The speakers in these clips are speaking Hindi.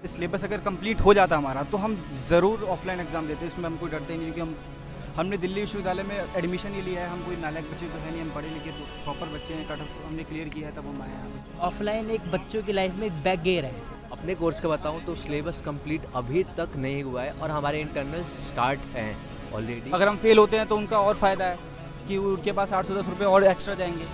सिलेबस अगर कंप्लीट हो जाता हमारा तो हम ज़रूर ऑफलाइन एग्ज़ाम देते, इसमें हम कोई डरते ही नहीं, क्योंकि हमने दिल्ली विश्वविद्यालय में एडमिशन ही लिया है। हम कोई नालायक बच्चे तो है नहीं, हम पढ़े लिखे तो प्रॉपर बच्चे हैं, कट ऑफ हमने क्लियर किया है तब हम आए हैं यहाँ पे। ऑफलाइन एक बच्चों की लाइफ में एक बैक गेयर है। अपने कोर्स का बताऊं तो सिलेबस कंप्लीट अभी तक नहीं हुआ है और हमारे इंटरनल स्टार्ट हैं ऑलरेडी। अगर हम फेल होते हैं तो उनका और फ़ायदा है कि उनके पास 810 रुपये और एक्स्ट्रा जाएंगे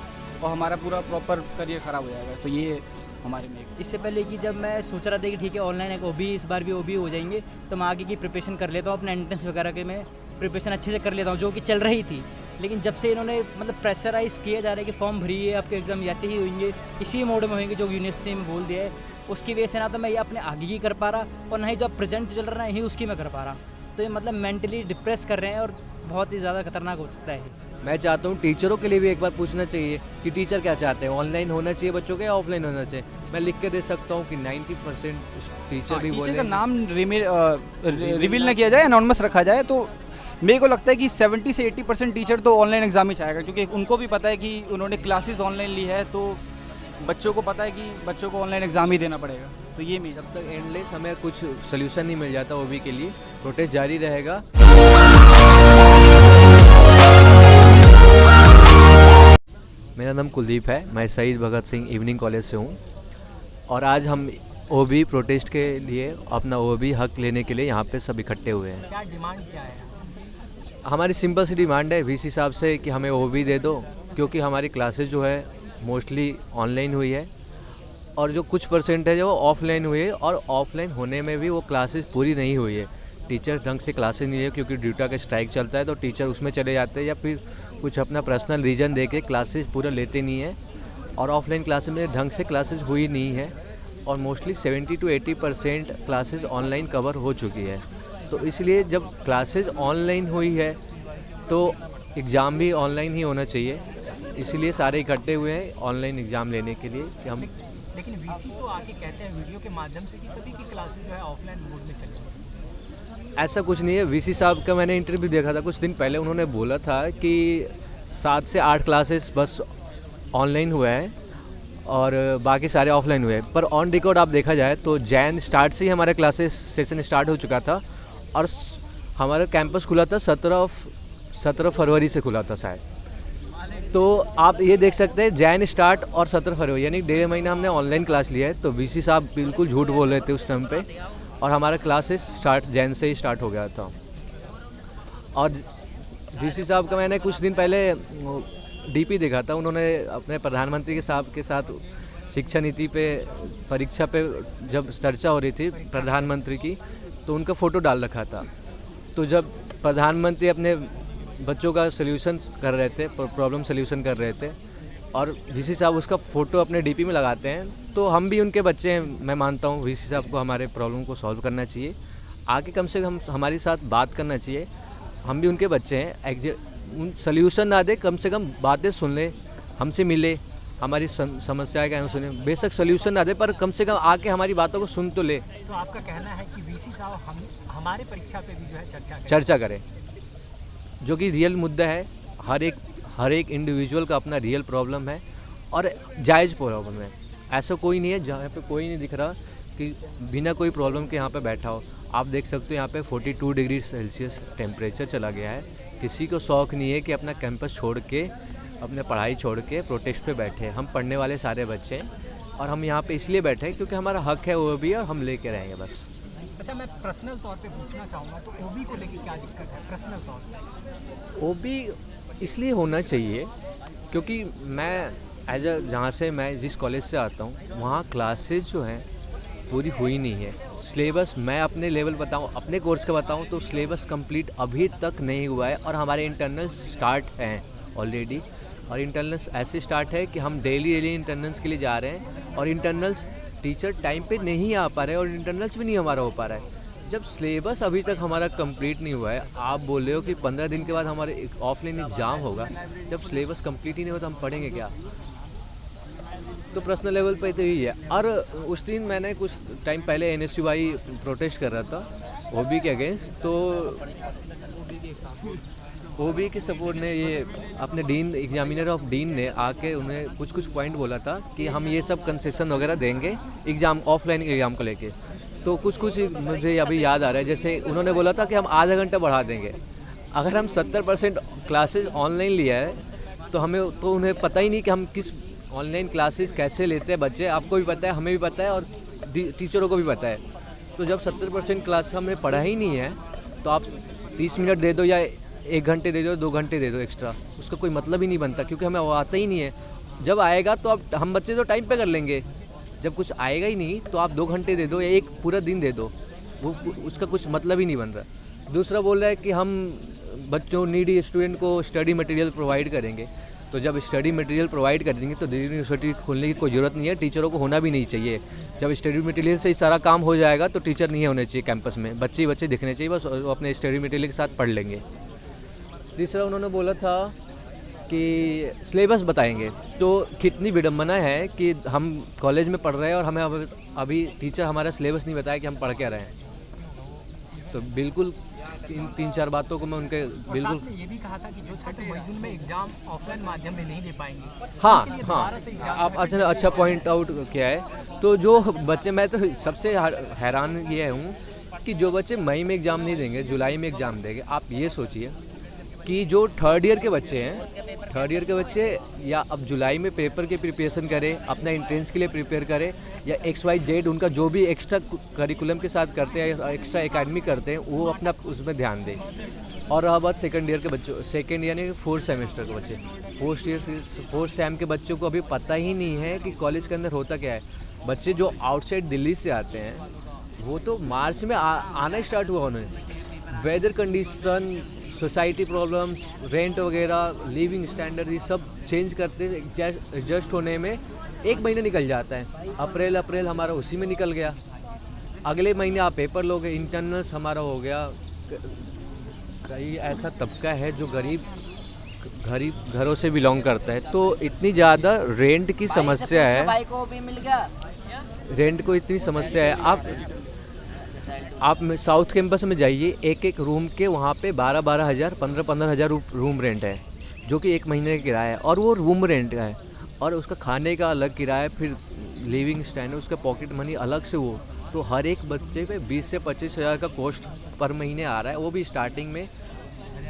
और हमारा पूरा प्रॉपर करियर ख़राब हो जाएगा। तो ये हमारे में इससे पहले कि जब मैं सोच रहा था कि ठीक है ऑनलाइन एक ओबी इस बार भी ओबी हो जाएंगे, तो मैं आगे की प्रिपरेशन कर लेता हूँ, अपने एंट्रेंस वगैरह के मैं प्रिपरेशन अच्छे से कर लेता हूँ, जो कि चल रही थी। लेकिन जब से इन्होंने मतलब प्रेशराइज़ किया जा रहा है कि फॉर्म भरिए, आपके एग्ज़ाम ऐसे ही होंगे, इसी मोड में होंगे जो यूनिवर्सिटी में बोल दिया है, उसकी वजह से ना तो मैं ये अपने आगे की कर पा रहा और ना ही जो प्रेजेंट चल रहा है ही उसकी मैं कर पा रहा। तो ये मतलब मेंटली डिप्रेस कर रहे हैं और बहुत ही ज़्यादा खतरनाक हो सकता है। मैं चाहता हूँ टीचरों के लिए भी एक बार पूछना चाहिए कि टीचर क्या चाहते हैं, ऑनलाइन होना चाहिए बच्चों के या ऑफलाइन होना चाहिए। मैं लिख के दे सकता हूँ कि 90% टीचर भी बोले टीचर का नाम रिवील ना किया जाए, एनोनिमस रखा जाए, तो मेरे को लगता है कि 70 से 80% टीचर तो ऑनलाइन एग्जाम ही चाहेगा, क्योंकि उनको भी पता है कि उन्होंने क्लासेस ऑनलाइन ली है, तो बच्चों को पता है कि बच्चों को ऑनलाइन एग्जाम ही देना पड़ेगा। तो ये मेरा जब तक एंडलेस हमें कुछ सोल्यूशन नहीं मिल जाता ओबी के लिए, प्रोटेस्ट जारी रहेगा। मेरा नाम कुलदीप है, मैं शहीद भगत सिंह इवनिंग कॉलेज से हूँ और आज हम ओबी प्रोटेस्ट के लिए अपना ओबी हक लेने के लिए यहाँ पे सब इकट्ठे हुए हैं। क्या डिमांड क्या है? हमारी सिंपल सी डिमांड है वीसी साहब से कि हमें ओबी दे दो, क्योंकि हमारी क्लासेस जो है मोस्टली ऑनलाइन हुई है और जो कुछ परसेंट है जो ऑफलाइन हुई है, और ऑफलाइन होने में भी वो क्लासेस पूरी नहीं हुई है। टीचर ढंग से क्लासेस नहीं है, क्योंकि ड्यूटा का स्ट्राइक चलता है तो टीचर उसमें चले जाते हैं या फिर कुछ अपना पर्सनल रीज़न दे के क्लासेस पूरा लेते नहीं है। और ऑफलाइन क्लासेस में ढंग से क्लासेस हुई नहीं है और mostly 70 to 80% classes online cover हो चुकी है। तो इसलिए जब क्लासेस ऑनलाइन हुई है तो एग्ज़ाम भी ऑनलाइन ही होना चाहिए, इसलिए सारे इकट्ठे हुए हैं ऑनलाइन एग्ज़ाम लेने के लिए कि हम। लेकिन वीसी तो आके कहते हैं वीडियो के माध्यम से कि सभी की क्लासेस जो है ऑफलाइन मोड में चलेंगी। ऐसा कुछ नहीं है। वीसी साहब का मैंने इंटरव्यू देखा था कुछ दिन पहले, उन्होंने बोला था कि 7 से 8 क्लासेस बस ऑनलाइन हुआ है और बाकी सारे ऑफलाइन हुए हैं। पर ऑन रिकॉर्ड आप देखा जाए तो जैन स्टार्ट से ही हमारा क्लासेस सेशन स्टार्ट हो चुका था और हमारा कैंपस खुला था 17 फरवरी से खुला था शायद। तो आप ये देख सकते हैं जैन स्टार्ट और 17 फरवरी यानी 1.5 महीना हमने ऑनलाइन क्लास लिया है। तो वीसी साहब बिल्कुल झूठ बोल रहे थे उस टाइम पे और हमारा क्लासेस स्टार्ट जैन से ही स्टार्ट हो गया था। और वीसी साहब का मैंने कुछ दिन पहले डीपी देखा था, उन्होंने अपने प्रधानमंत्री के साहब के साथ शिक्षा नीति पे परीक्षा पे जब चर्चा हो रही थी प्रधानमंत्री की, तो उनका फ़ोटो डाल रखा था। तो जब प्रधानमंत्री अपने बच्चों का सल्यूशन कर रहे थे, प्रॉब्लम सल्यूशन कर रहे थे और वीसी साहब उसका फ़ोटो अपने डीपी में लगाते हैं, तो हम भी उनके बच्चे हैं। मैं मानता हूँ वीसी साहब को हमारे प्रॉब्लम को सॉल्व करना चाहिए, आगे कम से कम हमारे साथ बात करना चाहिए। हम भी उनके बच्चे हैं, उन सल्यूशन ना दे, कम से कम बातें सुन ले, हमसे मिले, हमारी समस्याएं क्या है सुने। बेशक सल्यूशन ना दे पर कम से कम आके हमारी बातों को सुन तो ले। तो आपका कहना है कि वीसी साहब हमारे परीक्षा पे भी जो है चर्चा करें, जो कि रियल मुद्दा है। हर एक इंडिविजुअल का अपना रियल प्रॉब्लम है और जायज़ प्रॉब्लम है। ऐसा कोई नहीं है जहाँ पे कोई नहीं दिख रहा कि बिना कोई प्रॉब्लम के यहाँ पे बैठा हो। आप देख सकते हो यहाँ पे 42 डिग्री सेल्सियस टेम्परेचर चला गया है। किसी को शौक़ नहीं है कि अपना कैंपस छोड़ के, अपने पढ़ाई छोड़ के प्रोटेस्ट पे बैठे। हम पढ़ने वाले सारे बच्चे हैं और हम यहाँ पे इसलिए बैठे हैं क्योंकि हमारा हक है वो भी, और हम लेके रहेंगे बस। अच्छा, मैं पर्सनल तौर पे पूछना चाहूँगा तो ओबी को लेके क्या दिक्कत है पर्सनल तौर पे? ओबी इसलिए होना चाहिए क्योंकि मैं जहाँ से मैं जिस कॉलेज से आता हूँ वहाँ क्लासेज जो हैं पूरी हुई नहीं है। सिलेबस मैं अपने लेवल बताऊँ, अपने कोर्स का बताऊँ तो सिलेबस कंप्लीट अभी तक नहीं हुआ है और हमारे इंटरनल्स स्टार्ट हैं ऑलरेडी। और इंटरनल्स ऐसे स्टार्ट है कि हम डेली इंटरनल्स के लिए जा रहे हैं और इंटरनल्स टीचर टाइम पे नहीं आ पा रहे और इंटरनल्स भी नहीं हमारा हो पा रहा है। जब सिलेबस अभी तक हमारा कंप्लीट नहीं हुआ है, आप बोल रहे हो कि 15 दिन के बाद हमारे ऑफलाइन एग्ज़ाम होगा, जब सिलेबस कंप्लीट ही नहीं होता हम पढ़ेंगे क्या? तो पर्सनल लेवल पे तो यही है। और उस दिन मैंने कुछ टाइम पहले NSUI प्रोटेस्ट कर रहा था ओबी के अगेंस्ट, तो ओबी के सपोर्ट ने ये अपने डीन एग्जामिनर ऑफ डीन ने आके उन्हें कुछ पॉइंट बोला था कि हम ये सब कंसेशन वगैरह देंगे एग्ज़ाम ऑफलाइन एग्ज़ाम को लेके। तो कुछ कुछ मुझे अभी याद आ रहा है, जैसे उन्होंने बोला था कि हम आधा घंटा बढ़ा देंगे। अगर हम 70% क्लासेस ऑनलाइन लिया है तो हमें तो उन्हें पता ही नहीं कि हम किस ऑनलाइन क्लासेस कैसे लेते हैं बच्चे। आपको भी पता है, हमें भी पता है और टीचरों को भी पता है। तो जब 70% क्लास हमने पढ़ा ही नहीं है तो आप 30 मिनट दे दो या 1 घंटे दे दो, 2 घंटे दे दो एक्स्ट्रा, उसका कोई मतलब ही नहीं बनता, क्योंकि हमें वो आता ही नहीं है। जब आएगा तो अब हम बच्चे तो टाइम पे कर लेंगे, जब कुछ आएगा ही नहीं तो आप 2 घंटे दे दो या 1 पूरा दिन दे दो, वो उसका कुछ मतलब ही नहीं बन रहा। दूसरा बोल रहा है कि हम बच्चों नीडी स्टूडेंट को स्टडी मटेरियल प्रोवाइड करेंगे। तो जब स्टडी मटेरियल प्रोवाइड कर देंगे तो दिल्ली यूनिवर्सिटी खोलने की कोई ज़रूरत नहीं है, टीचरों को होना भी नहीं चाहिए। जब स्टडी मटेरियल से ही सारा काम हो जाएगा तो टीचर नहीं होने चाहिए कैंपस में, बच्चे ही बच्चे दिखने चाहिए बस, वो अपने स्टडी मटेरियल के साथ पढ़ लेंगे। तीसरा उन्होंने बोला था कि सिलेबस बताएंगे। तो कितनी विडम्बना है कि हम कॉलेज में पढ़ रहे हैं और हमें अभी टीचर हमारा सिलेबस नहीं बताया कि हम पढ़ क्या रहे हैं। तो बिल्कुल तीन चार बातों को मैं उनके बिल्कुल ये भी कहा था कि जो छठे मई में एग्जाम ऑफलाइन माध्यम में नहीं दे पाएंगे। हाँ, आप अच्छा पॉइंट आउट किया है। तो जो बच्चे, मैं तो सबसे हैरान ये हूँ कि जो बच्चे मई में एग्ज़ाम नहीं देंगे, जुलाई में एग्ज़ाम देंगे। आप ये सोचिए कि जो थर्ड ईयर के बच्चे हैं, थर्ड ईयर के बच्चे या अब जुलाई में पेपर की प्रिपरेशन करें, अपना एंट्रेंस के लिए प्रिपेयर करें, या XYZ उनका जो भी एक्स्ट्रा करिकुलम के साथ करते हैं, एक्स्ट्रा एकेडमी करते हैं, वो अपना उसमें ध्यान दें। और रहा बात सेकंड ईयर के बच्चों, सेकंड यानी 4th सेमेस्टर के बच्चे, 4th सेम के बच्चों को अभी पता ही नहीं है कि कॉलेज के अंदर होता क्या है। बच्चे जो आउटसाइड दिल्ली से आते हैं वो तो मार्च में आना स्टार्ट हुआ उन्हें। Weather condition, society problems, rent वगैरह, लिविंग स्टैंडर्ड, ये सब चेंज करते एडजस्ट होने में 1 महीना निकल जाता है। अप्रैल हमारा उसी में निकल गया। अगले महीने आप पेपर लोगे, इंटरनल्स हमारा हो गया। कई ऐसा तबका है जो गरीब घरों से बिलोंग करता है, तो इतनी ज़्यादा रेंट की समस्या है, रेंट को इतनी समस्या है। आप साउथ कैंपस में जाइए, एक रूम के वहाँ पे 12-12 हज़ार, 15-15 हज़ार रूम रेंट है, जो कि 1 महीने का किराया है, और वो रूम रेंट का है, और उसका खाने का अलग किराया, फिर लिविंग स्टैंडर्ड, उसका पॉकेट मनी अलग से वो। तो हर एक बच्चे पे 20 से 25 हज़ार का कॉस्ट पर महीने आ रहा है, वो भी स्टार्टिंग में।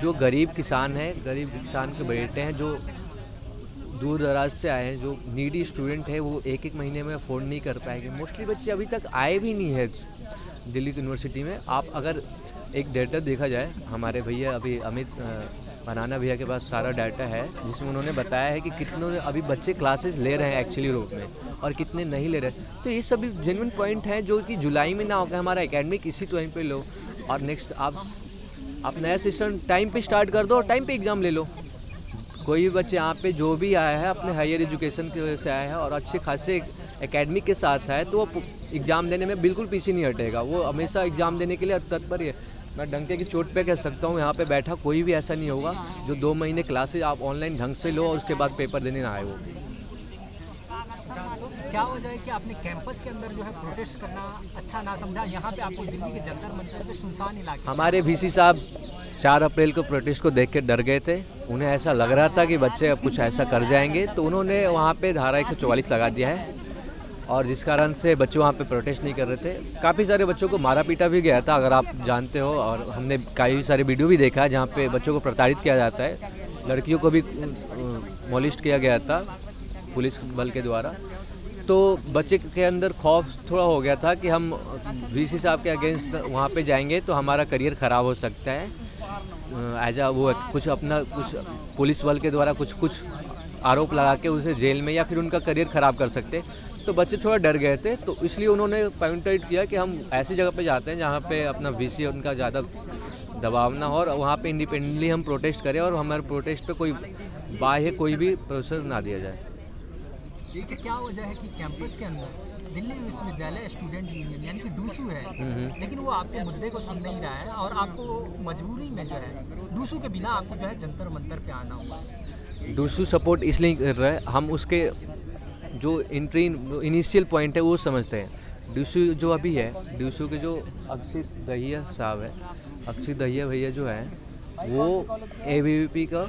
जो गरीब किसान है, गरीब किसान के बेटे हैं, जो दूर दराज से आए हैं, जो नीडी स्टूडेंट है, वो 1-1 महीने में अफोर्ड नहीं कर पाएंगे। मोस्टली बच्चे अभी तक आए भी नहीं है दिल्ली यूनिवर्सिटी में। आप अगर एक डेटा देखा जाए, हमारे भैया अभी अमित बनाना भैया के पास सारा डाटा है, जिसमें उन्होंने बताया है कि कितने अभी बच्चे क्लासेस ले रहे हैं एक्चुअली रूप में और कितने नहीं ले रहे। तो ये सभी जेन्युइन पॉइंट हैं जो कि जुलाई में ना होकर हमारा एकेडमिक इसी टाइम पे लो, और नेक्स्ट आप नया सिस्टम टाइम पे स्टार्ट कर दो और टाइम पे एग्ज़ाम ले लो। कोई भी बच्चे यहाँ पे जो भी आया है अपने हायर एजुकेशन की वजह से आया है और अच्छे खासे एकेडमिक के साथ है, तो वो एग्ज़ाम देने में बिल्कुल पीछे नहीं हटेगा, वो हमेशा एग्ज़ाम देने के लिए तत्पर है। मैं डंके की चोट पे कह सकता हूँ, यहाँ पे बैठा कोई भी ऐसा नहीं होगा जो 2 महीने क्लासेज आप ऑनलाइन ढंग से लो और उसके बाद पेपर देने ना आए वो। क्या वजह है कि आपने कैंपस के अंदर जो है प्रोटेस्ट करना अच्छा ना समझा? यहाँ पे आपको दिल्ली के जंतर मंतर पे सुनसान इलाके, हमारे VC साहब 4 अप्रैल को प्रोटेस्ट को देख के डर गए थे। उन्हें ऐसा लग रहा था कि बच्चे अब कुछ ऐसा कर जाएंगे, तो उन्होंने वहाँ पे धारा 144 लगा दिया है, और जिस कारण से बच्चे वहाँ पे प्रोटेस्ट नहीं कर रहे थे। काफ़ी सारे बच्चों को मारा पीटा भी गया था, अगर आप जानते हो, और हमने कई सारे वीडियो भी देखा है जहाँ पे बच्चों को प्रताड़ित किया जाता है, लड़कियों को भी मोलिस्ट किया गया था पुलिस बल के द्वारा। तो बच्चे के अंदर खौफ थोड़ा हो गया था कि हम VC साहब के अगेंस्ट वहाँ पे जाएंगे तो हमारा करियर ख़राब हो सकता है, एज वो कुछ अपना कुछ पुलिस बल के द्वारा कुछ आरोप लगा के उसे जेल में या फिर उनका करियर ख़राब कर सकते। तो बच्चे थोड़ा डर गए थे, तो इसलिए उन्होंने पॉइंट आउट किया कि हम ऐसी जगह पे जाते हैं जहाँ पे अपना VC उनका ज़्यादा दबाव ना हो, और वहाँ पे इंडिपेंडेंटली हम प्रोटेस्ट करें और हमारे प्रोटेस्ट पे कोई बाह्य कोई भी प्रेशर ना दिया जाए। देखिए क्या वजह है कि कैंपस के अंदर दिल्ली विश्वविद्यालय स्टूडेंट यूनियन यानी कि डूसू है, लेकिन वो आपके मुद्दे को सुन नहीं रहा है और आपको मजबूरी में जो है डूसू के बिना आपको जो है जंतर मंतर पे आना हुआ। डूसू सपोर्ट इसलिए कर रहा है, हम उसके जो इनिशियल पॉइंट है वो समझते हैं। डूसू जो अभी है, डूसू के जो अक्षित दहिया साहब है, अक्षित दहिया भैया जो है वो ABVP का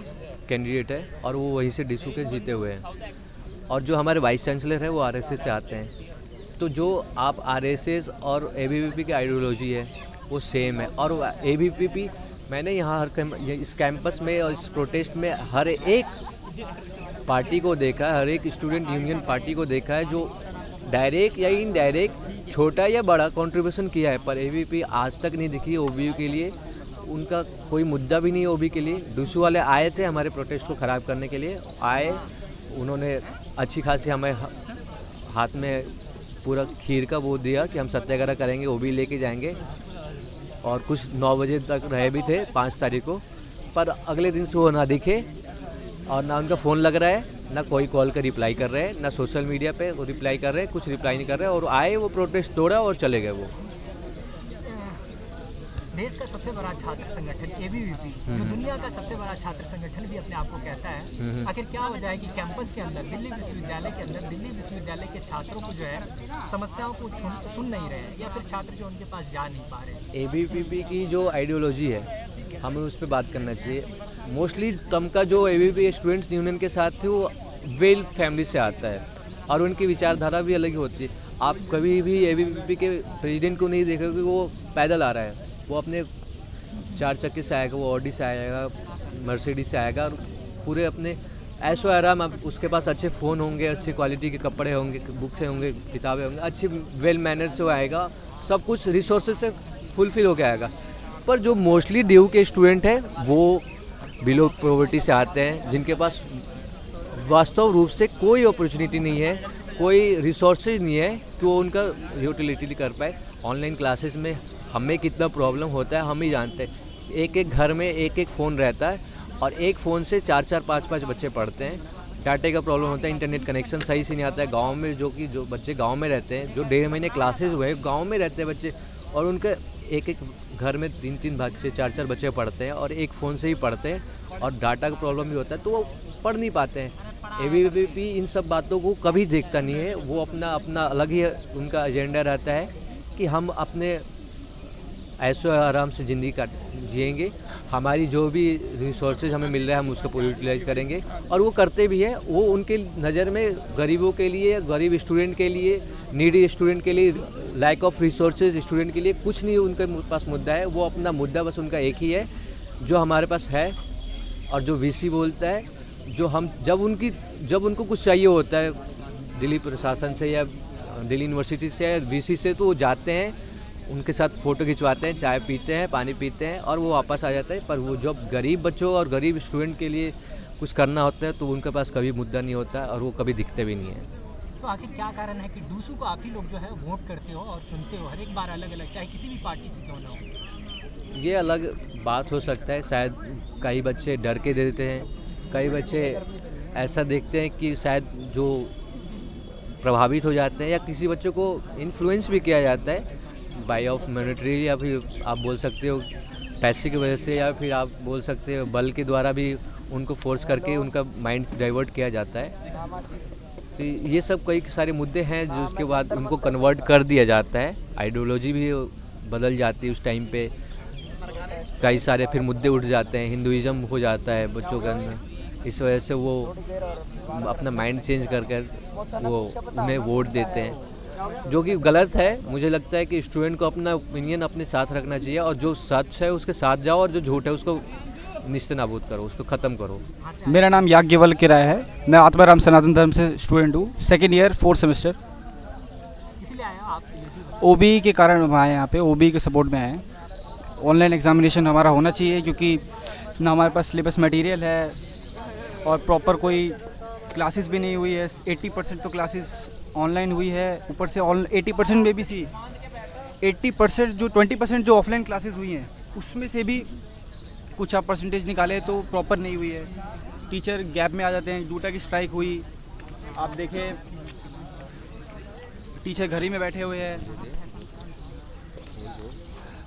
कैंडिडेट है और वो वहीं से डूसू के जीते हुए हैं, और जो हमारे वाइस चांसलर है वो RSS से आते हैं। तो जो आप आरएसएस और एबीवीपी की आइडियोलॉजी है वो सेम है। और एबीवीपी मैंने यहाँ इस कैंपस में और इस प्रोटेस्ट में हर एक पार्टी को देखा है, हर एक स्टूडेंट यूनियन पार्टी को देखा है जो डायरेक्ट या इनडायरेक्ट छोटा या बड़ा कंट्रीब्यूशन किया है, पर एबीवीपी आज तक नहीं दिखी ओबी के लिए। उनका कोई मुद्दा भी नहीं है ओबी के लिए। डूसू वाले आए थे हमारे प्रोटेस्ट को ख़राब करने के लिए, आए, उन्होंने अच्छी खासी हमें हाथ में पूरा खीर का वो दिया कि हम सत्याग्रह करेंगे, ओबी लेके जाएंगे, और कुछ 9 बजे तक रहे भी थे 5 तारीख को। पर अगले दिन से वो ना दिखे और ना उनका फ़ोन लग रहा है, ना कोई कॉल का रिप्लाई कर रहे हैं, ना सोशल मीडिया पे वो रिप्लाई कर रहे हैं, कुछ रिप्लाई नहीं कर रहे हैं। और आए, वो प्रोटेस्ट तोड़ा और चले गए। वो देश का सबसे बड़ा छात्र संगठन एबीवीपी, जो दुनिया का सबसे बड़ा छात्र संगठन भी अपने आप को कहता है, आखिर क्या वजह है कि कैंपस के अंदर, दिल्ली विश्वविद्यालय के अंदर, दिल्ली विश्वविद्यालय के छात्रों को जो है समस्याओं को सुन नहीं रहे हैं, या फिर छात्र जो उनके पास जा नहीं पा रहे हैं? एबीवीपी की जो आइडियोलॉजी है, हमें उस पर बात करना चाहिए। मोस्टली तमका जो एबीवीपी स्टूडेंट्स यूनियन के साथ थे वो वेल फैमिली से आता है और उनकी विचारधारा भी अलग ही होती है। आप कभी भी एबीवीपी के प्रेसिडेंट को नहीं देखोगे वो पैदल आ रहा है, वो अपने 4 चक्के से आएगा, वो ऑडी से आएगा, मर्सिडीज से आएगा, और पूरे अपने ऐशो आराम। अब उसके पास अच्छे फ़ोन होंगे, अच्छी क्वालिटी के कपड़े होंगे, बुक्स होंगे, किताबें होंगे, अच्छी वेल मैनर से वो आएगा, सब कुछ रिसोर्सेज से फुलफिल होकर आएगा। पर जो मोस्टली ड्यू के स्टूडेंट हैं वो बिलो पॉवर्टी से आते हैं, जिनके पास वास्तव रूप से कोई अपॉर्चुनिटी नहीं है, कोई रिसोर्सेज नहीं है कि वो उनका यूटिलिटी कर पाए। ऑनलाइन क्लासेस में हमें कितना प्रॉब्लम होता है हम ही जानते हैं। एक एक घर में एक एक फ़ोन रहता है और एक फ़ोन से 4-4, 5-5 बच्चे पढ़ते हैं। डाटे का प्रॉब्लम होता है, इंटरनेट कनेक्शन सही से नहीं आता है। गांव में जो बच्चे गांव में रहते हैं, जो 1.5 महीने क्लासेस हुए गांव में रहते हैं बच्चे, और उनके एक एक घर में 3-3 बच्चे, 4-4 बच्चे पढ़ते हैं और एक फ़ोन से ही पढ़ते हैं, और डाटा का प्रॉब्लम भी होता है तो वो पढ़ नहीं पाते हैं। एबीवीपी इन सब बातों को कभी देखता नहीं है। वो अपना अलग ही उनका एजेंडा रहता है कि हम अपने ऐशो आराम से ज़िंदगी जिएंगे, हमारी जो भी रिसोर्सेज हमें मिल रहा है हम उसको यूटिलाइज करेंगे, और वो करते भी हैं। वो उनके नज़र में गरीबों के लिए, गरीब स्टूडेंट के लिए, नीडी स्टूडेंट के लिए, लैक ऑफ रिसोर्सेज स्टूडेंट के लिए कुछ नहीं उनके पास मुद्दा है। वो अपना मुद्दा बस उनका एक ही है जो हमारे पास है, और जो वीसी बोलता है, जो हम जब उनको कुछ चाहिए होता है दिल्ली प्रशासन से या दिल्ली यूनिवर्सिटी से या वीसी से, तो वो जाते हैं, उनके साथ फ़ोटो खिंचवाते हैं, चाय पीते हैं, पानी पीते हैं और वो वापस आ जाता है। पर वो जब गरीब बच्चों और गरीब स्टूडेंट के लिए कुछ करना होता है तो उनके पास कभी मुद्दा नहीं होता है और वो कभी दिखते भी नहीं हैं। तो आखिर क्या कारण है कि डूसू को आप ही लोग जो है वोट करते हो और चुनते हो हर एक बार अलग अलग, चाहे किसी भी पार्टी से क्यों ना हो? ये अलग बात हो सकता है, शायद कई बच्चे डर के दे देते हैं, कई बच्चे ऐसा देखते हैं कि शायद जो प्रभावित हो जाते हैं, या किसी बच्चों को इन्फ्लुएंस भी किया जाता है बाय ऑफ मॉनेटरी, या फिर आप बोल सकते हो पैसे की वजह से, या फिर आप बोल सकते हो बल के द्वारा भी उनको फोर्स करके उनका माइंड डाइवर्ट किया जाता है। तो ये सब कई सारे मुद्दे हैं जिसके बाद उनको कन्वर्ट कर दिया जाता है, आइडियोलॉजी भी बदल जाती है उस टाइम पे। कई सारे फिर मुद्दे उठ जाते हैं, हिंदुइज़्म हो जाता है बच्चों के अंदर, इस वजह से वो अपना माइंड चेंज कर वो उन्हें वोट देते हैं, जो कि गलत है। मुझे लगता है कि स्टूडेंट को अपना ओपिनियन अपने साथ रखना चाहिए, और जो सच है उसके साथ जाओ, और जो झूठ है उसको निश्चित नाबूद करो, उसको ख़त्म करो। मेरा नाम याज्ञवल्क्य किराय है, मैं आत्माराम सनातन धर्म से स्टूडेंट हूँ, 2nd ईयर 4th सेमेस्टर। इसलिए आया आप ओबी के कारण हम आए यहाँ पे, ओबी के सपोर्ट में आए हैं। ऑनलाइन एग्जामिनेशन हमारा होना चाहिए, क्योंकि ना हमारे पास सिलेबस मटेरियल है और प्रॉपर कोई क्लासेस भी नहीं हुई है। 80% तो क्लासेस ऑनलाइन हुई है, ऊपर से 80% में भी 80% जो 20% जो ऑफलाइन क्लासेस हुई हैं उसमें से भी कुछ आप परसेंटेज निकाले तो प्रॉपर नहीं हुई है। टीचर गैप में आ जाते हैं, डूटा की स्ट्राइक हुई, आप देखें टीचर घर ही में बैठे हुए हैं।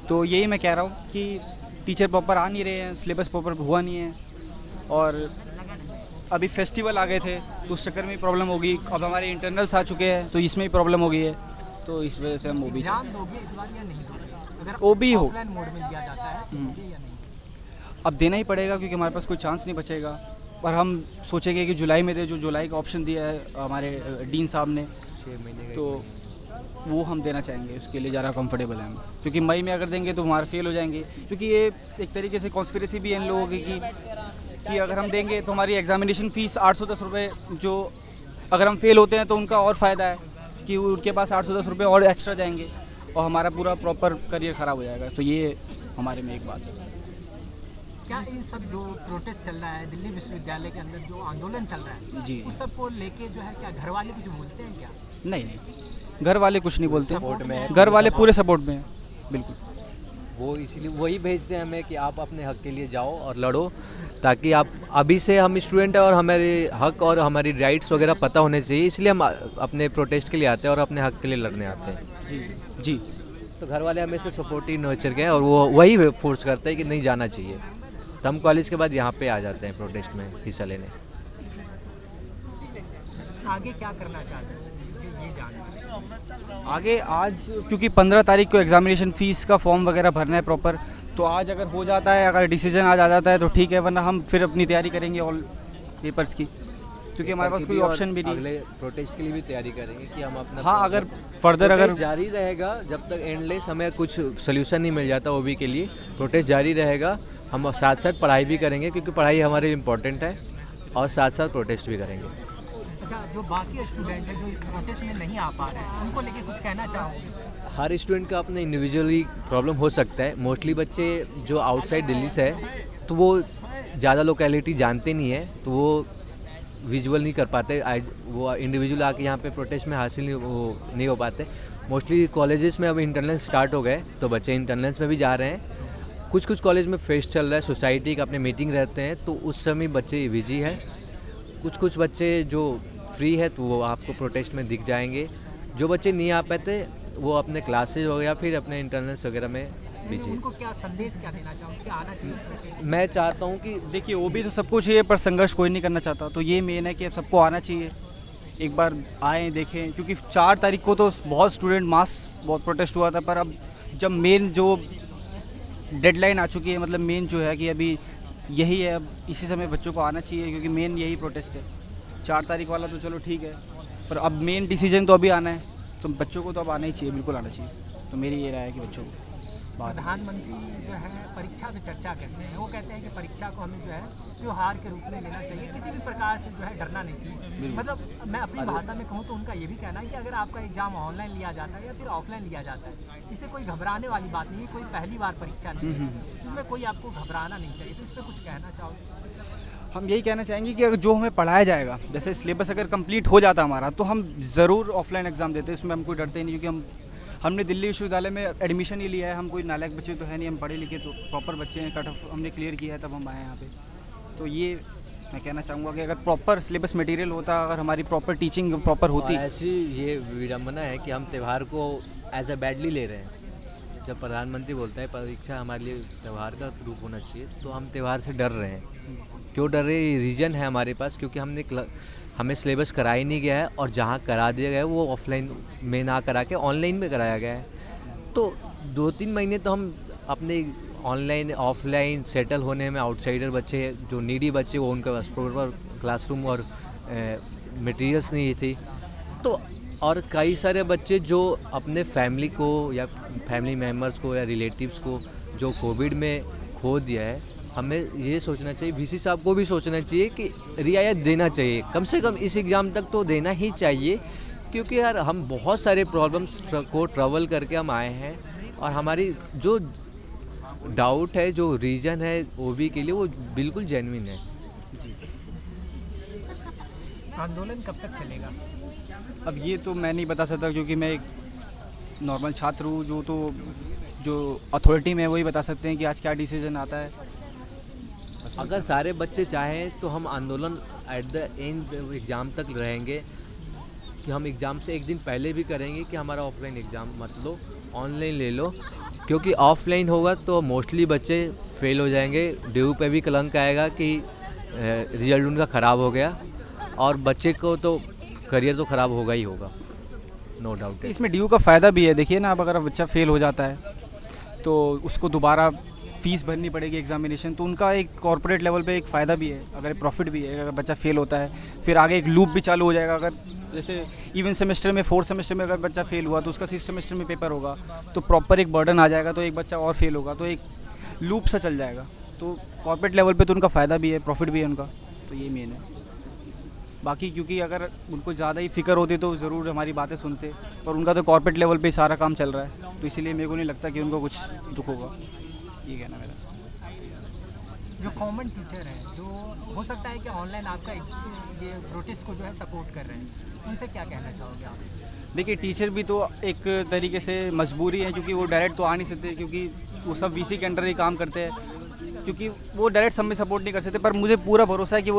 तो यही मैं कह रहा हूँ कि टीचर प्रॉपर आ नहीं रहे हैं, सिलेबस प्रॉपर हुआ नहीं है, और अभी फेस्टिवल आ गए थे तो उस चक्कर में प्रॉब्लम होगी। अब हमारे इंटरनल्स आ चुके हैं तो इसमें भी प्रॉब्लम हो गई है, तो इस वजह से हम ओबी एग्जाम दोगे इस बार या नहीं दोगे? अगर ओबी हो ऑफलाइन मोड में दिया जाता है तो दोगे या नहीं? अब देना ही पड़ेगा, क्योंकि हमारे पास कोई चांस नहीं बचेगा। पर हम सोचेंगे कि जुलाई में दे, जो जुलाई का ऑप्शन दिया है हमारे डीन साहब ने, 6 महीने तो वो हम देना चाहेंगे, उसके लिए ज़्यादा कंफर्टेबल हैं हम, क्योंकि मई में अगर देंगे तो हमारे फेल हो जाएंगे, क्योंकि ये एक तरीके से कॉन्स्पिरेसी भी है इन लोगों की कि अगर हम देंगे तो हमारी एग्जामिनेशन फ़ीस 810 रुपये, जो अगर हम फेल होते हैं तो उनका और फ़ायदा है कि उनके पास 810 रुपये और एक्स्ट्रा जाएंगे और हमारा पूरा प्रॉपर करियर ख़राब हो जाएगा। तो ये हमारे में एक बात है। क्या इन सब जो प्रोटेस्ट चल रहा है दिल्ली विश्वविद्यालय के अंदर, जो आंदोलन चल रहा है, जी। उस सब को लेके जो है क्या घर वाले कुछ बोलते हैं क्या? नहीं, घर वाले कुछ नहीं बोलते, सपोर्ट में है। घर वाले पूरे सपोर्ट में हैं, बिल्कुल। वो इसलिए वही भेजते हैं हमें कि आप अपने हक के लिए जाओ और लड़ो, ताकि आप अभी से हम स्टूडेंट हैं और हमारे हक और हमारी राइट्स वगैरह पता होने चाहिए, इसलिए हम अपने प्रोटेस्ट के लिए आते हैं और अपने हक के लिए लड़ने आते हैं। जी जी। तो घर वाले हमें से सपोर्टिव नेचर के हैं और वो वही फोर्स करते हैं कि नहीं जाना चाहिए, तो हम कॉलेज के बाद यहाँ पे आ जाते हैं प्रोटेस्ट में हिस्सा लेने। आगे क्या करना चाहते हैं मुझे ये जानना है। आगे आज क्योंकि 15 तारीख को एग्जामिनेशन फ़ीस का फॉर्म वगैरह भरना है प्रॉपर, तो आज अगर हो जाता है, अगर डिसीजन आज आ जाता है तो ठीक है, वरना हम फिर अपनी तैयारी करेंगे ऑल पेपर्स की, क्योंकि हमारे पास कोई ऑप्शन भी नहीं। अगले प्रोटेस्ट के लिए भी तैयारी करेंगे कि हम अपना हाँ, अगर फर्दर अगर जारी रहेगा जब तक एंडलेस हमें कुछ सोल्यूशन नहीं मिल जाता ओबी के लिए, प्रोटेस्ट जारी रहेगा। हम साथ साथ पढ़ाई भी करेंगे क्योंकि पढ़ाई हमारे लिए इम्पोर्टेंट है, और साथ साथ प्रोटेस्ट भी करेंगे। अच्छा, जो बाकी स्टूडेंट हैं जो इस प्रोसेस में नहीं आ पा रहे हैं, उनको लेके कुछ कहना चाहोगे? हर स्टूडेंट का अपना इंडिविजुअली प्रॉब्लम हो सकता है। मोस्टली बच्चे जो आउटसाइड दिल्ली से है तो वो ज़्यादा लोकेलिटी जानते नहीं है, तो वो विजुअल नहीं कर पाते, वो इंडिविजुअल आके यहाँ पे प्रोटेस्ट में हासिल नहीं हो पाते। मोस्टली कॉलेजेस में अब इंटरनल स्टार्ट हो गए तो बच्चे इंटरनल्स में भी जा रहे हैं। कुछ कॉलेज में फेस्ट चल रहा है, सोसाइटी का अपने मीटिंग रहते हैं, तो उस समय बच्चे बिजी है। कुछ बच्चे जो फ्री है तो वो आपको प्रोटेस्ट में दिख जाएंगे। जो बच्चे नहीं आ पाते वो अपने क्लासेज हो या फिर अपने इंटरनल्स वगैरह में बिजी है। उनको क्या संदेश क्या देना चाहोगे कि आना चाहिए प्रोटेस्ट? मैं चाहता हूँ कि देखिए, वो भी तो सबको चाहिए पर संघर्ष कोई नहीं करना चाहता, तो ये मेन है कि अब सबको आना चाहिए, एक बार आएँ देखें, क्योंकि 4 तारीख को तो बहुत स्टूडेंट बहुत प्रोटेस्ट हुआ था, पर अब जब मेन जो डेडलाइन आ चुकी है, मतलब मेन जो है कि अभी यही है, अब इसी समय बच्चों को आना चाहिए, क्योंकि मेन यही प्रोटेस्ट है। 4 तारीख वाला तो चलो ठीक है, पर अब मेन डिसीजन तो अभी आना है, तो बच्चों को तो अब आना ही चाहिए, बिल्कुल आना चाहिए। तो मेरी ये राय है कि बच्चों को प्रधानमंत्री जो है परीक्षा पे चर्चा करते हैं, वो कहते हैं कि परीक्षा को हमें जो है त्योहार के रूप में लेना चाहिए, किसी भी प्रकार से जो है डरना नहीं चाहिए। मतलब मैं अपनी भाषा में कहूँ तो उनका ये भी कहना है कि अगर आपका एग्जाम ऑनलाइन लिया जाता है या फिर ऑफलाइन लिया जाता है, इससे कोई घबराने वाली बात नहीं है, कोई पहली बार परीक्षा नहीं है, इसमें कोई आपको घबराना नहीं चाहिए। तो इस पर कुछ कहना चाहोगे? हम यही कहना चाहेंगे कि अगर जो हमें पढ़ाया जाएगा, जैसे सिलेबस अगर कंप्लीट हो जाता हमारा, तो हम ज़रूर ऑफलाइन एग्ज़ाम देते, इसमें हम कोई डरते नहीं, क्योंकि हमने दिल्ली विश्वविद्यालय में एडमिशन ही लिया है, हम कोई नालायक बच्चे तो है नहीं, हम पढ़े लिखे तो प्रॉपर बच्चे हैं, कट ऑफ हमने क्लियर किया है तब हम आए हैं यहाँ पे। तो ये मैं कहना चाहूँगा कि अगर प्रॉपर सिलेबस मटेरियल होता, अगर हमारी प्रॉपर टीचिंग प्रॉपर होती। ऐसी ये विडम्बना है कि हम त्यौहार को एज अ बैडली ले रहे हैं। जब प्रधानमंत्री बोलता है परीक्षा हमारे लिए त्यौहार का रूप होना चाहिए, तो हम त्यौहार से डर रहे हैं। क्यों डर रहे हैं? रीज़न है हमारे पास, क्योंकि हमें सिलेबस करा ही नहीं गया है, और जहाँ करा दिया गया है वो ऑफलाइन में ना करा के ऑनलाइन में कराया गया है। तो 2-3 महीने तो हम अपने ऑनलाइन ऑफलाइन सेटल होने में, आउटसाइडर बच्चे जो नीडी बच्चे वो उनके पास प्रॉपर क्लासरूम और मटेरियल्स नहीं थी, तो और कई सारे बच्चे जो अपने फैमिली को या फैमिली मेम्बर्स को या रिलेटिव्स को जो कोविड में खो दिया है, हमें ये सोचना चाहिए, वीसी साहब को भी सोचना चाहिए कि रियायत देना चाहिए, कम से कम इस एग्ज़ाम तक तो देना ही चाहिए। क्योंकि यार हम बहुत सारे प्रॉब्लम्स को ट्रैवल करके हम आए हैं, और हमारी जो डाउट है, जो रीज़न है ओबी के लिए, वो बिल्कुल जेन्युइन है। आंदोलन कब तक चलेगा? अब ये तो मैं नहीं बता सकता, क्योंकि मैं एक नॉर्मल छात्र हूँ, जो अथॉरिटी में वही बता सकते हैं कि आज क्या डिसीजन आता है। अगर सारे बच्चे चाहें तो हम आंदोलन एट द एंड एग्ज़ाम तक रहेंगे, कि हम एग्ज़ाम से एक दिन पहले भी करेंगे कि हमारा ऑफलाइन एग्ज़ाम मत लो, ऑनलाइन ले लो। क्योंकि ऑफलाइन होगा तो मोस्टली बच्चे फेल हो जाएंगे, ड्यू पे भी कलंक आएगा कि रिजल्ट उनका ख़राब हो गया, और बच्चे को तो करियर तो ख़राब होगा ही होगा, नो डाउट। इसमें ड्यू का फ़ायदा भी है, देखिए ना, अब अगर बच्चा फेल हो जाता है तो उसको दोबारा फीस भरनी पड़ेगी एग्जामिनेशन, तो उनका एक कॉर्पोरेट लेवल पे एक फ़ायदा भी है, अगर प्रॉफिट भी है। अगर बच्चा फेल होता है फिर आगे एक लूप भी चालू हो जाएगा, अगर जैसे इवन सेमेस्टर में 4th सेमेस्टर में अगर बच्चा फेल हुआ तो उसका 6th सेमेस्टर में पेपर होगा, तो प्रॉपर एक बर्डन आ जाएगा, तो एक बच्चा और फेल होगा, तो एक लूप सा चल जाएगा। तो कॉर्पोरेट लेवल पे तो उनका फ़ायदा भी है, प्रॉफिट भी है उनका, तो ये मेन है। बाकी क्योंकि अगर उनको ज़्यादा ही फिक्र होती तो ज़रूर हमारी बातें सुनते, पर उनका तो कॉर्पोरेट लेवल पे सारा काम चल रहा है, तो इसीलिए मेरे को नहीं लगता कि उनको कुछ दुख होगा, ये कहना मेरा। जो कॉमन टीचर हैं, जो हो सकता है कि ऑनलाइन आपका ये प्रोटेस्ट को जो है सपोर्ट कर रहे हैं, उनसे क्या कहना चाहोगे आप? देखिए, टीचर भी तो एक तरीके से मजबूरी है, क्योंकि वो डायरेक्ट तो आ नहीं सकते, क्योंकि वो सब वीसी के अंडर ही काम करते हैं, क्योंकि वो डायरेक्ट सब में सपोर्ट नहीं कर सकते। पर मुझे पूरा भरोसा है कि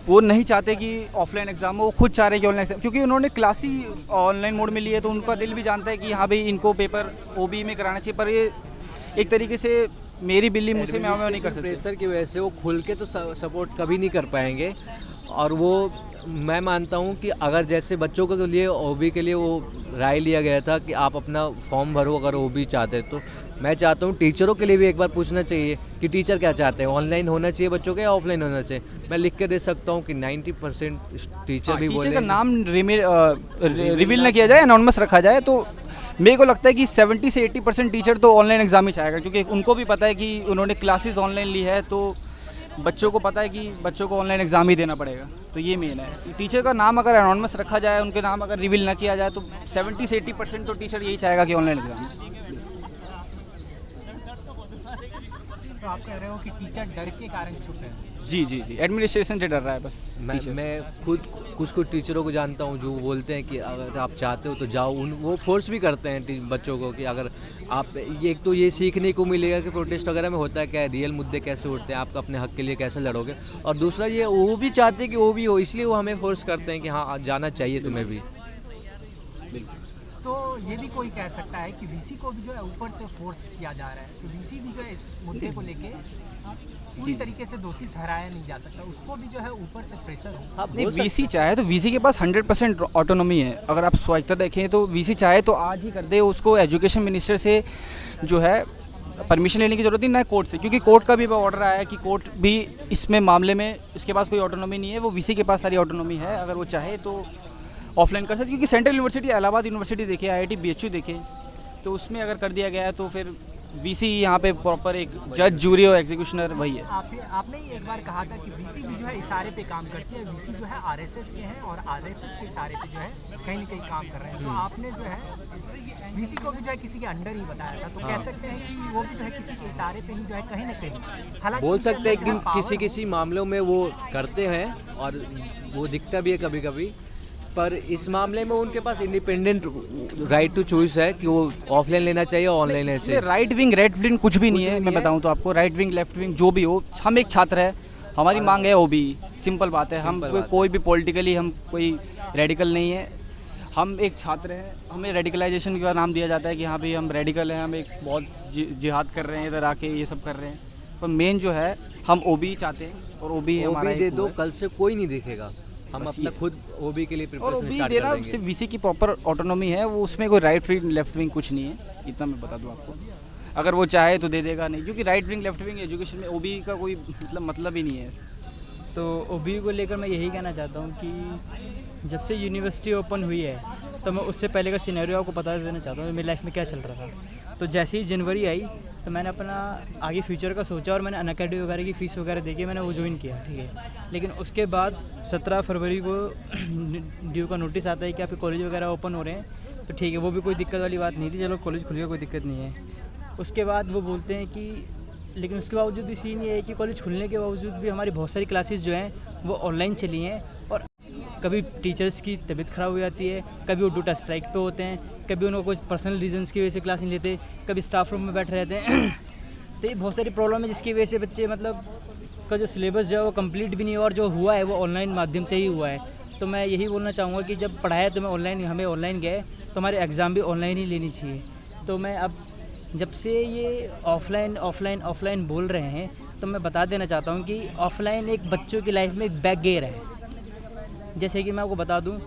वो नहीं चाहते कि ऑफलाइन एग्ज़ाम हो, वो खुद चाह रहे हैं कि ऑनलाइन एग्जाम, क्योंकि उन्होंने क्लास ही ऑनलाइन मोड में ली है, तो उनका दिल भी जानता है कि हाँ भाई इनको पेपर ओबी में कराना चाहिए, पर ये एक तरीके से मेरी बिल्ली मुझसे मैं नहीं कर सकते। प्रेशर की वजह से वो खुल के तो सपोर्ट कभी नहीं कर पाएंगे। और वो मैं मानता हूँ कि अगर जैसे बच्चों के लिए ओबी के लिए वो राय लिया गया था कि आप अपना फॉर्म भरो अगर ओबी चाहते हैं, तो मैं चाहता हूँ टीचरों के लिए भी एक बार पूछना चाहिए कि टीचर क्या चाहते हैं, ऑनलाइन होना चाहिए बच्चों का या ऑफलाइन होना चाहिए। मैं लिख के दे सकता हूँ कि 90% टीचर भी बोले, टीचर का नाम रिवील ना किया जाए, एनोनिमस रखा जाए, तो मेरे को लगता है कि 70 से 80% टीचर तो ऑनलाइन एग्जाम ही चाहेगा, क्योंकि उनको भी पता है कि उन्होंने क्लासेस ऑनलाइन ली है, तो बच्चों को पता है कि बच्चों को ऑनलाइन एग्जाम ही देना पड़ेगा, तो ये मेन है कि टीचर का नाम अगर एनोनिमस रखा जाए, उनके नाम अगर रिवील ना किया जाए, तो 70 से 80% तो टीचर यही चाहेगा कि ऑनलाइन एग्जाम। तो आप कह रहे हो कि टीचर डर के कारण चुप है? जी, एडमिनिस्ट्रेशन से डर रहा है बस। मैं खुद कुछ टीचरों को जानता हूँ जो बोलते हैं कि अगर आप चाहते हो तो जाओ, वो फोर्स भी करते हैं बच्चों को कि अगर आप एक तो ये सीखने को मिलेगा कि प्रोटेस्ट वगैरह में होता है क्या, रियल मुद्दे कैसे उठते हैं, आप अपने हक के लिए कैसे लड़ोगे, और दूसरा ये वो भी चाहते हैं कि वो भी हो, इसलिए वो हमें फोर्स करते हैं कि हाँ जाना चाहिए तुम्हें भी। तो ये भी कोई कह सकता है कि वीसी को भी जो है ऊपर से फोर्स किया जा रहा है, तो वीसी भी जो है इस मुद्दे को लेके पूरी तरीके से दोषी ठहराया नहीं जा सकता, उसको भी जो है ऊपर से प्रेशर हो। नहीं, वीसी चाहे तो वीसी के पास 100% ऑटोनॉमी है। अगर आप स्वायत्तता देखें तो वीसी चाहे तो आज ही कर दे, उसको एजुकेशन मिनिस्टर से जो है परमिशन लेने की जरूरत नहीं, ना कोर्ट से, क्योंकि कोर्ट का भी ऑर्डर आया है कि कोर्ट भी इसमें मामले में इसके पास कोई ऑटोनॉमी नहीं है, वो वीसी के पास सारी ऑटोनॉमी है। अगर वो चाहे तो ऑफलाइन कर सकते, क्योंकि सेंट्रल यूनिवर्सिटी, इलाहाबाद यूनिवर्सिटी देखे, IIT BHU देखे, तो उसमें अगर कर दिया गया है तो फिर वीसी यहाँ पे प्रॉपर एक जज, जूरी और एग्जीक्यूशनर वही है। आपने ही एक बार कहा था कि वीसी भी जो है इशारे पे काम करती है, वीसी जो है आरएसएस के हैं और आरएसएस के इशारे पे जो है कहीं न कहीं काम कर रहे हैं, तो आपने जो है वीसी को भी जो है किसी के अंडर ही बताया था, तो कह सकते हैं कि वो भी जो है किसी के इशारे पे ही जो है कहीं न कहीं, हालांकि बोल सकते हैं कि किसी मामलों में वो करते हैं और वो दिखता भी है कभी कभी, पर इस मामले में उनके पास इंडिपेंडेंट राइट टू चॉइस है कि वो ऑफलाइन लेना चाहिए और ऑनलाइन लेना चाहिए। राइट विंग लेफ्ट विंग कुछ भी नहीं है, मैं बताऊं तो आपको, राइट विंग लेफ्ट विंग जो भी हो, हम एक छात्र है, हमारी मांग है ओबी, सिंपल बात है। हम कोई भी पॉलिटिकली हम कोई रेडिकल नहीं है, हम एक छात्र हैं। हमें रेडिकलाइजेशन का नाम दिया जाता है कि हाँ भाई हम रेडिकल हैं, हम एक बहुत जिहाद कर रहे हैं, इधर आके ये सब कर रहे हैं, पर मेन जो है हम ओबी चाहते हैं, और ओबी हमारा दे दो, कल से कोई नहीं देखेगा, हम अपना खुद ओबी के लिए प्रिपरेशन स्टार्ट कर देंगे। सिर्फ वीसी की प्रॉपर ऑटोनॉमी है, वो उसमें कोई राइट विंग लेफ्ट विंग कुछ नहीं है, इतना मैं बता दूं आपको। अगर वो चाहे तो दे देगा, नहीं, क्योंकि right wing left wing education में ओबी का कोई मतलब ही नहीं है। तो ओबी को लेकर मैं यही कहना चाहता हूँ कि जब से यूनिवर्सिटी ओपन हुई है, तो मैं उससे पहले का सिनेरियो आपको बता देना चाहता हूँ मेरी लाइफ में क्या चल रहा था। तो जैसे ही जनवरी आई तो मैंने अपना आगे फ्यूचर का सोचा, और मैंने अनअकैडमी वगैरह की फ़ीस वगैरह देके मैंने वो ज्वाइन किया, ठीक है। लेकिन उसके बाद 17 फरवरी को ड्यू का नोटिस आता है कि आपके कॉलेज वगैरह ओपन हो रहे हैं, तो ठीक है, वो भी कोई दिक्कत वाली बात नहीं थी, चलो कॉलेज खुल गया, कोई दिक्कत नहीं है। उसके बाद वो बोलते हैं कि, लेकिन उसके बावजूद भी सीन ये है कि कॉलेज खुलने के बावजूद भी हमारी बहुत सारी क्लासेस जो हैं वो ऑनलाइन चली हैं, और कभी टीचर्स की तबीयत ख़राब हो जाती है, कभी वो ड्यूटा स्ट्राइक पे होते हैं, कभी उनको कुछ पर्सनल रीजंस की वजह से क्लास नहीं लेते, कभी स्टाफ रूम में बैठे रहते हैं। तो ये बहुत सारी प्रॉब्लम है जिसकी वजह से बच्चे मतलब का जो सिलेबस जो है वो कंप्लीट भी नहीं हुआ, और जो हुआ है वो ऑनलाइन माध्यम से ही हुआ है। तो मैं यही बोलना चाहूँगा कि जब पढ़ाया तो हमें ऑनलाइन गए, तो हमारे एग्ज़ाम भी ऑनलाइन ही लेनी चाहिए। तो मैं अब जब से ये ऑफलाइन बोल रहे हैं, तो मैं बता देना चाहता हूँ कि ऑफलाइन एक बच्चों की लाइफ में एक बैक गेयर है। जैसे कि मैं आपको बता दूँ,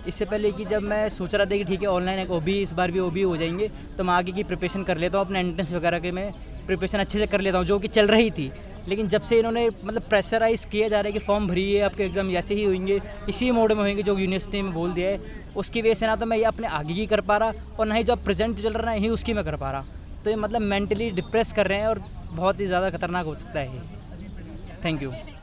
इससे पहले कि जब मैं सोच रहा था कि ठीक है ऑनलाइन एक ओबी, इस बार भी ओबी हो जाएंगे, तो मैं आगे की प्रिपरेशन कर लेता हूँ, अपने एंट्रेंस वगैरह के मैं प्रिपरेशन अच्छे से कर लेता हूँ, जो कि चल रही थी। लेकिन जब से इन्होंने मतलब प्रेशराइज़ किया जा रहा है कि फॉर्म भरिए, आपके एग्ज़ाम ऐसे ही होंगे, इसी मोड में होंगे जो यूनिवर्सिटी में बोल दिया है, उसकी वजह से ना तो मैं ये अपने आगे की कर पा रहा और ना ही जो प्रेजेंट चल रहा है यही उसकी मैं कर पा रहा। तो ये मतलब मेंटली डिप्रेस कर रहे हैं और बहुत ही ज़्यादा खतरनाक हो सकता है ये। Thank you.